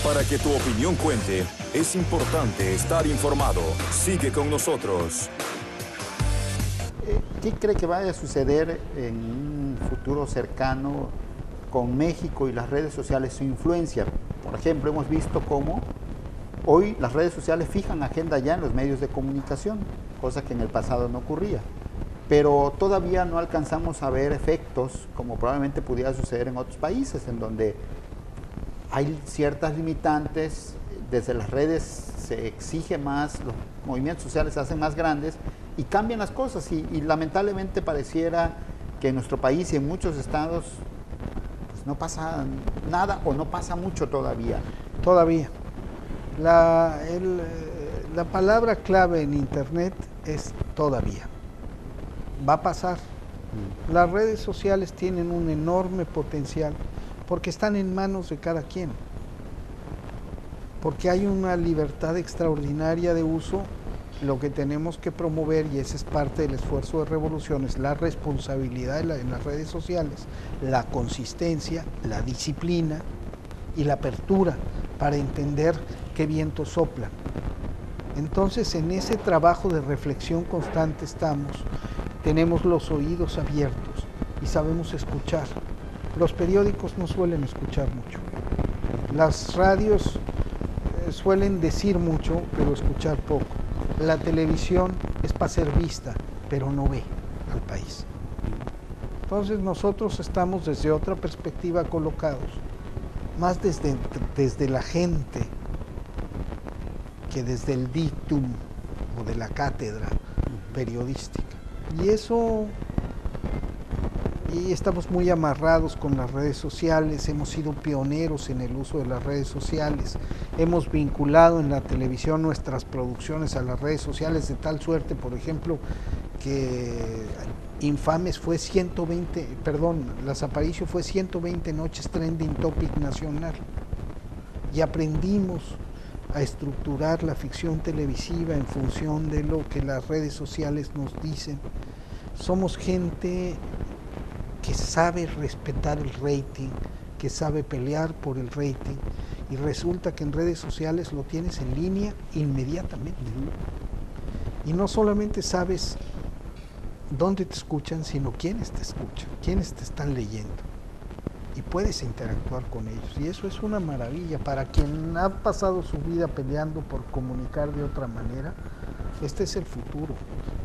Para que tu opinión cuente, es importante estar informado. Sigue con nosotros. ¿Qué cree que vaya a suceder en un futuro cercano con México y las redes sociales, su influencia? Por ejemplo, hemos visto cómo hoy las redes sociales fijan agenda ya en los medios de comunicación, cosa que en el pasado no ocurría. Pero todavía no alcanzamos a ver efectos como probablemente pudiera suceder en otros países, en donde hay ciertas limitantes, desde las redes se exige más, los movimientos sociales se hacen más grandes y cambian las cosas y lamentablemente pareciera que en nuestro país y en muchos estados pues no pasa nada o no pasa mucho todavía. Todavía. La palabra clave en Internet es todavía. Va a pasar. Las redes sociales tienen un enorme potencial porque están en manos de cada quien. Porque hay una libertad extraordinaria de uso. Lo que tenemos que promover, y ese es parte del esfuerzo de revolución, es la responsabilidad en las redes sociales, la consistencia, la disciplina y la apertura para entender qué vientos soplan. Entonces, en ese trabajo de reflexión constante estamos, tenemos los oídos abiertos y sabemos escuchar. Los periódicos no suelen escuchar mucho. Las radios suelen decir mucho, pero escuchar poco. La televisión es para ser vista, pero no ve al país. Entonces nosotros estamos desde otra perspectiva colocados, más desde la gente que desde el dictum o de la cátedra periodística. Y estamos muy amarrados con las redes sociales, hemos sido pioneros en el uso de las redes sociales, hemos vinculado en la televisión nuestras producciones a las redes sociales de tal suerte, por ejemplo, que Infames fue Las Aparicio fue 120 noches trending topic nacional y aprendimos a estructurar la ficción televisiva en función de lo que las redes sociales nos dicen. Somos gente que sabe respetar el rating, que sabe pelear por el rating, y resulta que en redes sociales lo tienes en línea inmediatamente. Y no solamente sabes dónde te escuchan, sino quiénes te escuchan, quiénes te están leyendo. Y puedes interactuar con ellos. Y eso es una maravilla. Para quien ha pasado su vida peleando por comunicar de otra manera, este es el futuro.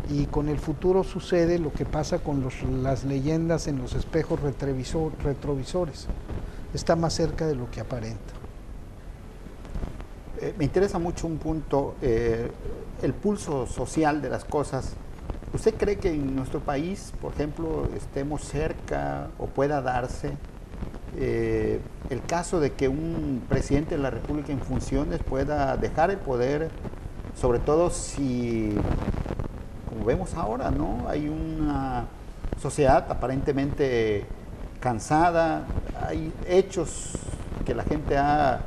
Y con el futuro sucede lo que pasa con las leyendas en los espejos retrovisores. Está más cerca de lo que aparenta. Me interesa mucho un punto, el pulso social de las cosas. ¿Usted cree que en nuestro país, por ejemplo, estemos cerca o pueda darse el caso de que un presidente de la República en funciones pueda dejar el poder, sobre todo si, como vemos ahora, ¿no? Hay una sociedad aparentemente cansada, hay hechos que la gente ha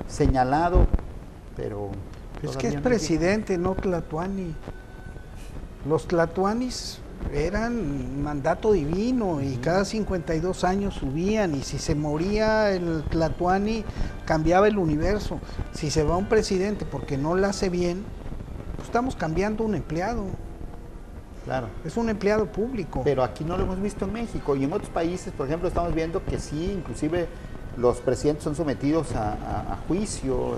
señalado, pero es que es presidente, no Tlatuani. Los Tlatuanis eran mandato divino y cada 52 años subían, y si se moría el Tlatuani cambiaba el universo. Si se va un presidente porque no la hace bien, pues estamos cambiando un empleado. Claro. Es un empleado público. Pero aquí no lo hemos visto en México, y en otros países, por ejemplo, estamos viendo que sí, inclusive los presidentes son sometidos a juicio.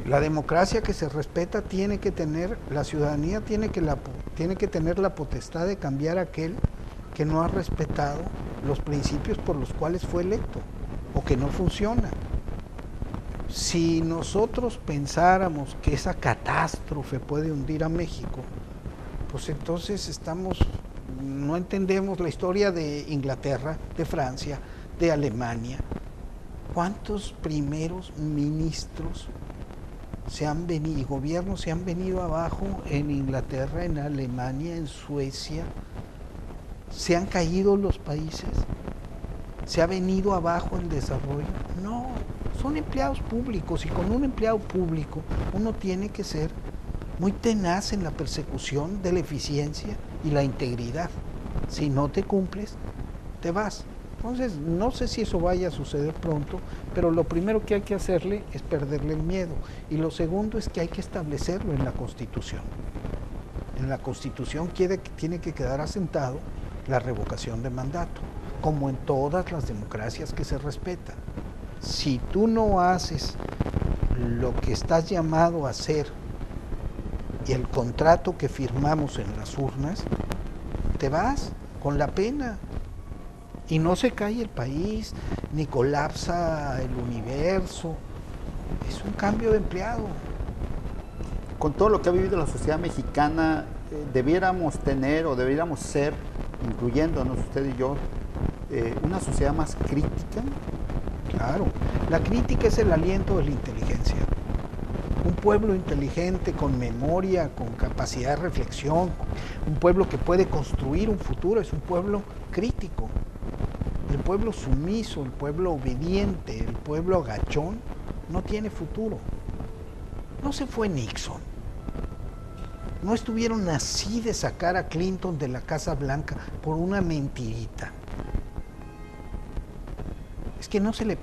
La democracia que se respeta tiene que tener, la ciudadanía tiene que tener la potestad de cambiar a aquel que no ha respetado los principios por los cuales fue electo o que no funciona. Si nosotros pensáramos que esa catástrofe puede hundir a México, pues entonces no entendemos la historia de Inglaterra, de Francia, de Alemania. ¿Cuántos primeros ministros y gobiernos se han venido abajo en Inglaterra, en Alemania, en Suecia? ¿Se han caído los países? ¿Se ha venido abajo el desarrollo? No, son empleados públicos, y con un empleado público uno tiene que ser muy tenaz en la persecución de la eficiencia y la integridad. Si no te cumples, te vas. Entonces, no sé si eso vaya a suceder pronto, pero lo primero que hay que hacerle es perderle el miedo. Y lo segundo es que hay que establecerlo en la Constitución. En la Constitución tiene que quedar asentado la revocación de mandato, como en todas las democracias que se respetan. Si tú no haces lo que estás llamado a hacer y el contrato que firmamos en las urnas, te vas con la pena. Y no se cae el país, ni colapsa el universo. Es un cambio de empleado. Con todo lo que ha vivido la sociedad mexicana, debiéramos tener o debiéramos ser, incluyéndonos usted y yo, una sociedad más crítica. Claro, la crítica es el aliento de la inteligencia. Un pueblo inteligente, con memoria, con capacidad de reflexión, un pueblo que puede construir un futuro, es un pueblo crítico. El pueblo sumiso, el pueblo obediente, el pueblo agachón, no tiene futuro. No se fue Nixon. No estuvieron así de sacar a Clinton de la Casa Blanca por una mentirita. Es que no se le...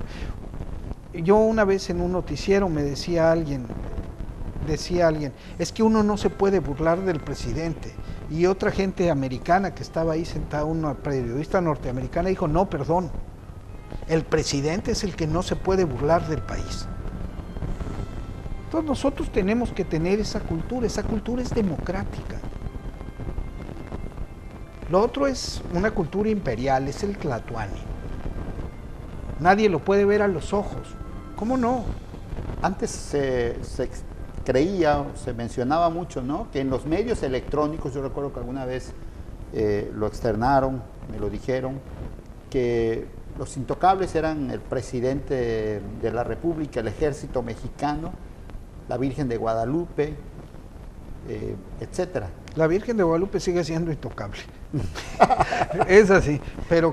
Yo una vez en un noticiero me decía alguien, es que uno no se puede burlar del presidente. Y otra gente americana que estaba ahí sentada, una periodista norteamericana, dijo, no, perdón, el presidente es el que no se puede burlar del país. Entonces nosotros tenemos que tener esa cultura es democrática. Lo otro es una cultura imperial, es el tlatoani. Nadie lo puede ver a los ojos. ¿Cómo no? Antes se creía, se mencionaba mucho, ¿no?, que en los medios electrónicos, yo recuerdo que alguna vez lo externaron, me lo dijeron, que los intocables eran el presidente de la República, el ejército mexicano, la Virgen de Guadalupe, etcétera. La Virgen de Guadalupe sigue siendo intocable. Es así, pero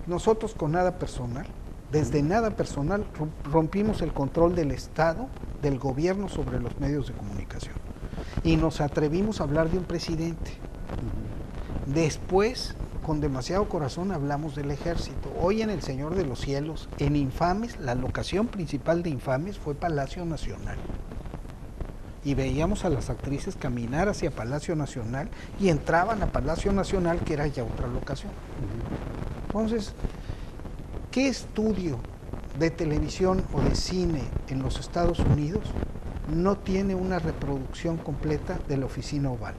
nosotros con nada personal, desde nada personal, rompimos el control del Estado, del gobierno sobre los medios de comunicación. Y nos atrevimos a hablar de un presidente. Después, con demasiado corazón, hablamos del ejército. Hoy en El Señor de los Cielos, en Infames, la locación principal de Infames fue Palacio Nacional. Y veíamos a las actrices caminar hacia Palacio Nacional y entraban a Palacio Nacional, que era ya otra locación. Entonces, ¿qué estudio de televisión o de cine en los Estados Unidos no tiene una reproducción completa de la Oficina Oval?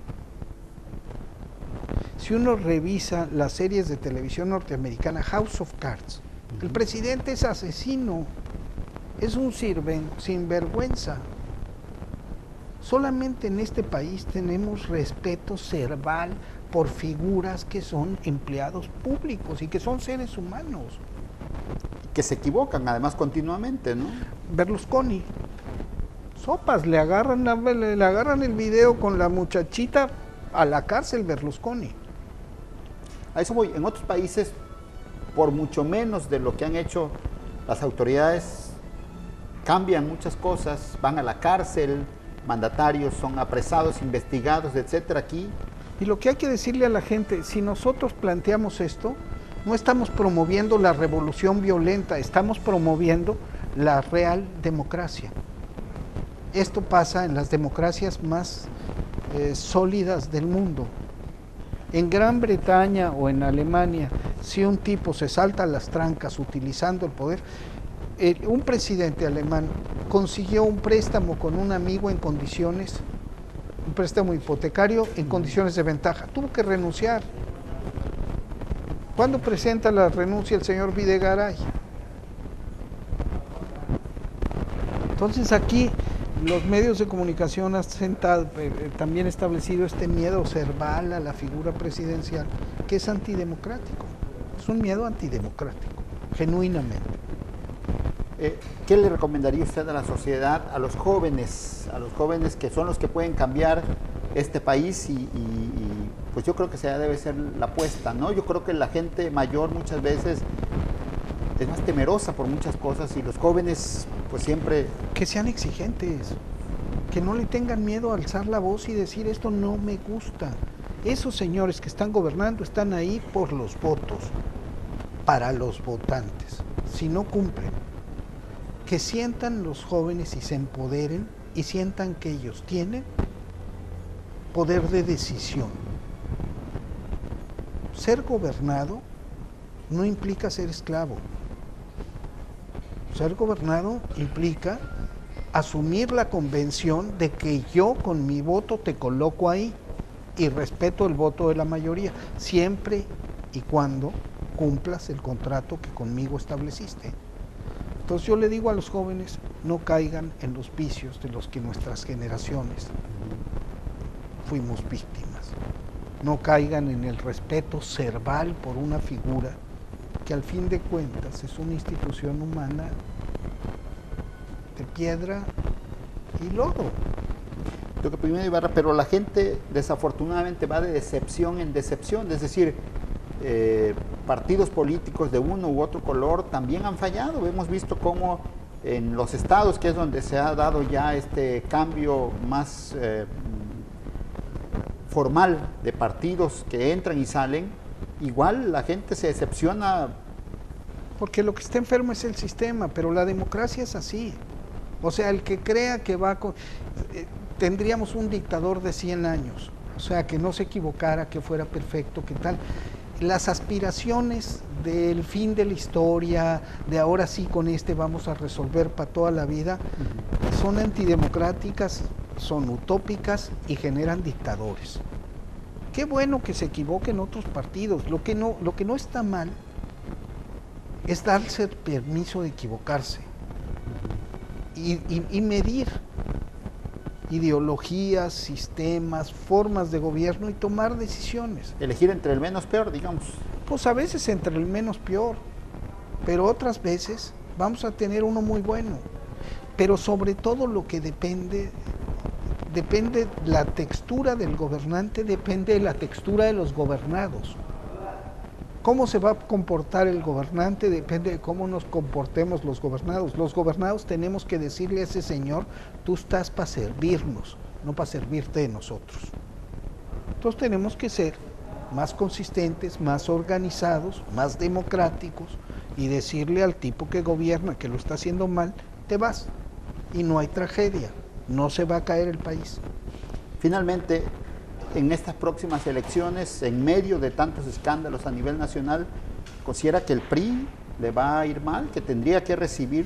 Si uno revisa las series de televisión norteamericana, House of Cards, el presidente es asesino, es un sinvergüenza. Solamente en este país tenemos respeto cerval por figuras que son empleados públicos y que son seres humanos. Que se equivocan además continuamente, ¿no? Berlusconi, sopas, le agarran el video con la muchachita a la cárcel. Berlusconi. A eso voy. En otros países, por mucho menos de lo que han hecho las autoridades, cambian muchas cosas, van a la cárcel, mandatarios son apresados, investigados, etcétera. Aquí. Y lo que hay que decirle a la gente, si nosotros planteamos esto, no estamos promoviendo la revolución violenta, estamos promoviendo la real democracia. Esto pasa en las democracias más sólidas del mundo. En Gran Bretaña o en Alemania, si un tipo se salta a las trancas utilizando el poder, un presidente alemán consiguió un préstamo con un amigo en condiciones, un préstamo hipotecario en condiciones de ventaja. Tuvo que renunciar. ¿Cuándo presenta la renuncia el señor Videgaray? Entonces aquí los medios de comunicación han también establecido este miedo cerval a la figura presidencial, que es antidemocrático. Es un miedo antidemocrático, genuinamente. ¿Qué le recomendaría usted a la sociedad, a los jóvenes que son los que pueden cambiar este país? Y pues yo creo que esa debe ser la apuesta, ¿no? Yo creo que la gente mayor muchas veces es más temerosa por muchas cosas y los jóvenes pues siempre... Que sean exigentes, que no le tengan miedo a alzar la voz y decir esto no me gusta. Esos señores que están gobernando están ahí por los votos. para los votantes. Si no cumplen, que sientan los jóvenes y se empoderen y sientan que ellos tienen poder de decisión. Ser gobernado no implica ser esclavo. Ser gobernado implica asumir la convención de que yo con mi voto te coloco ahí y respeto el voto de la mayoría, siempre y cuando cumplas el contrato que conmigo estableciste. Entonces yo le digo a los jóvenes, no caigan en los vicios de los que nuestras generaciones fuimos víctimas. No caigan en el respeto servil por una figura que al fin de cuentas es una institución humana de piedra y lodo. Lo que primero Ibarra, pero la gente desafortunadamente va de decepción en decepción, es decir, partidos políticos de uno u otro color también han fallado. Hemos visto cómo en los estados, que es donde se ha dado ya este cambio más formal de partidos que entran y salen, igual la gente se decepciona. Porque lo que está enfermo es el sistema, pero la democracia es así. O sea, el que crea que va con... tendríamos un dictador de 100 años, o sea, que no se equivocara, que fuera perfecto, que tal. Las aspiraciones del fin de la historia, de ahora sí con este vamos a resolver para toda la vida, son antidemocráticas, son utópicas y generan dictadores. Qué bueno que se equivoquen otros partidos, lo que no está mal es darse el permiso de equivocarse y medir ideologías, sistemas, formas de gobierno y tomar decisiones. Elegir entre el menos peor, digamos. Pues a veces entre el menos peor, pero otras veces vamos a tener uno muy bueno. Pero sobre todo lo que depende la textura del gobernante, depende de la textura de los gobernados. Cómo se va a comportar el gobernante depende de cómo nos comportemos los gobernados. Los gobernados tenemos que decirle a ese señor, tú estás para servirnos, no para servirte de nosotros. Entonces tenemos que ser más consistentes, más organizados, más democráticos y decirle al tipo que gobierna que lo está haciendo mal, te vas. Y no hay tragedia, no se va a caer el país. Finalmente, en estas próximas elecciones, en medio de tantos escándalos a nivel nacional, ¿considera que el PRI le va a ir mal, que tendría que recibir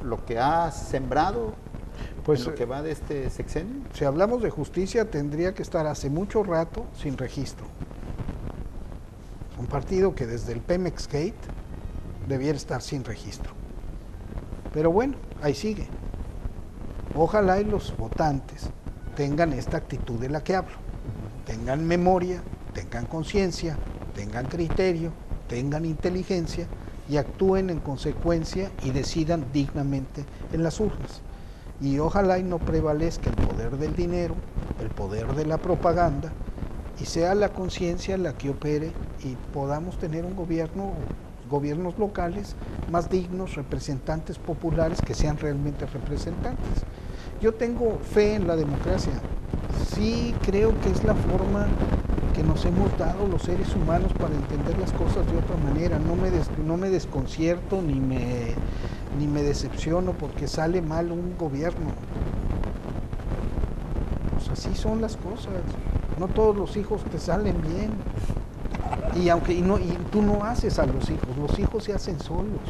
lo que ha sembrado en lo que va de este sexenio? Si hablamos de justicia, tendría que estar hace mucho rato sin registro. Un partido que desde el Pemex Gate debiera estar sin registro. Pero bueno, ahí sigue. Ojalá y los votantes tengan esta actitud de la que hablo. Tengan memoria, tengan conciencia, tengan criterio, tengan inteligencia y actúen en consecuencia y decidan dignamente en las urnas. Y ojalá y no prevalezca el poder del dinero, el poder de la propaganda, y sea la conciencia la que opere y podamos tener un gobiernos locales más dignos, representantes populares que sean realmente representantes. Yo tengo fe en la democracia. Sí creo que es la forma que nos hemos dado los seres humanos para entender las cosas de otra manera. No me desconcierto ni me decepciono porque sale mal un gobierno. Pues así son las cosas. No todos los hijos te salen bien. Y tú no haces a los hijos se hacen solos.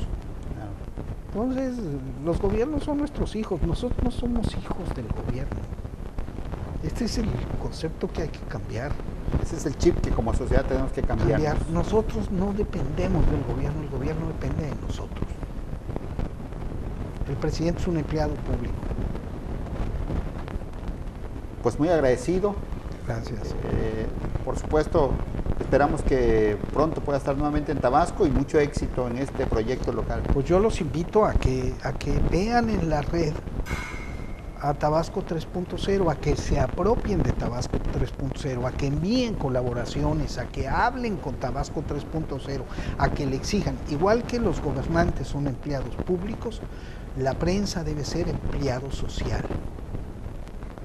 Entonces, los gobiernos son nuestros hijos, nosotros no somos hijos del gobierno. Este es el concepto que hay que cambiar. Ese es el chip que como sociedad tenemos que cambiar. Nosotros no dependemos del gobierno, el gobierno depende de nosotros. El presidente es un empleado público. Pues muy agradecido. Gracias. Por supuesto, esperamos que pronto pueda estar nuevamente en Tabasco y mucho éxito en este proyecto local. Pues yo los invito a que vean en la red a Tabasco 3.0, a que se apropien de Tabasco 3.0, a que envíen colaboraciones, a que hablen con Tabasco 3.0, a que le exijan. Igual que los gobernantes son empleados públicos, la prensa debe ser empleado social.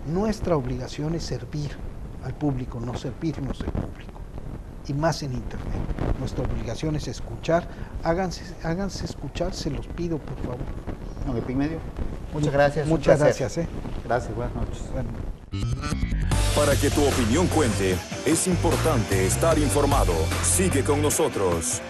Nuestra obligación es servir al público, no servirnos del público, y más en Internet. nuestra obligación es escuchar. Háganse escuchar, se los pido, por favor. Don Epigmenio, muchas gracias. Muchas gracias. Gracias, buenas noches. Bueno. Para que tu opinión cuente, es importante estar informado. Sigue con nosotros.